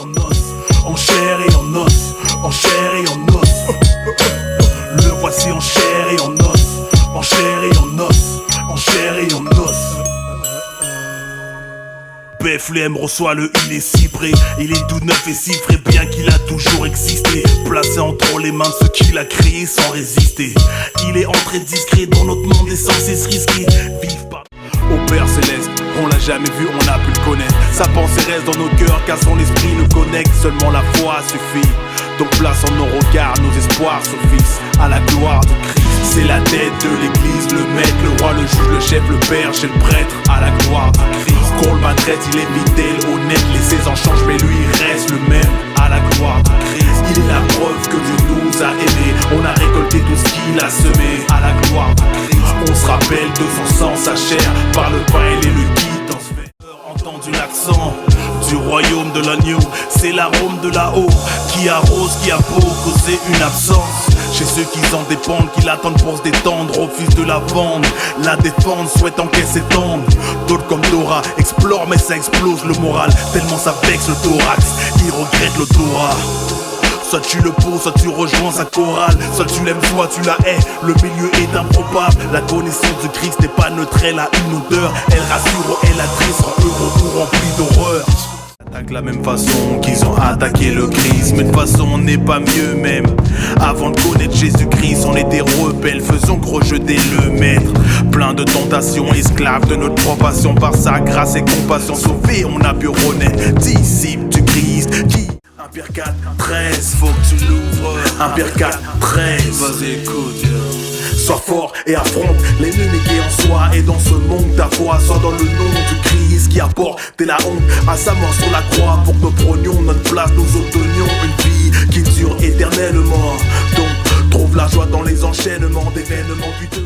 en os, en chair et en os, en chair et en os. Le voici en chair et en os, en chair et en os, en chair et en os. Bethléem reçoit le il est si près. Il est tout neuf et si frais, bien qu'il a toujours existé. Placé entre les mains de ceux qui l'a créé sans résister. Il est entré discret dans notre monde et sans cesse risqué. Vive pas au Père Céleste, on l'a jamais vu, on a pu le connaître. Sa pensée reste dans nos cœurs car son esprit nous connecte. Seulement la foi suffit. Donc place en nos regards nos espoirs sur Fils, à la gloire de Christ. C'est la tête de l'église, le maître, le roi, le juge, le chef, le père, chez le prêtre, à la gloire de Christ. Qu'on le maltraite, il est fidèle, honnête, les saisons changent mais lui il reste le même, à la gloire de Christ. Il est la preuve que Dieu nous a aimés, on a récolté tout ce qu'il a semé, à la gloire de Christ. On se rappelle de son sang, sa chair, par le pain et les liquides dans ce verre. Entendu l'accent du royaume de l'agneau, c'est l'arôme de là-haut qui arrose, qui a beau causer une absence. Chez ceux qui en dépendent, qui l'attendent pour se détendre, refusent de la vendre, la défendre, souhaitant qu'elle s'étende. D'autres comme Dora explorent mais ça explose le moral, tellement ça vexe le thorax, ils regrettent le Torah. Soit tu le poses, soit tu rejoins sa chorale. Soit tu l'aimes, soit tu la hais, le milieu est improbable. La connaissance de Christ n'est pas neutre, elle a une odeur. Elle rassure, elle attriste, rend heureux ou rempli d'horreur. Attaque la même façon qu'ils ont attaqué le Christ, mais de façon on n'est pas mieux même. Avant de connaître Jésus-Christ, on était rebelles, faisons que rejeter le maître. Plein de tentations, esclaves de notre propre passion. Par sa grâce et compassion, sauvés, on a pu renaître. Disciples du Christ qui... 1 Pierre 4, 13, faut que tu l'ouvres. 1 Pierre 4, 13, vas-y écoute. Sois fort et affronte l'ennemi qui est en soi. Et dans ce monde ta foi soit dans le nom du Christ qui apporte la honte à sa mort sur la croix. Pour que nous prenions notre place, nous obtenions une vie qui dure éternellement. Donc trouve la joie dans les enchaînements d'événements qui te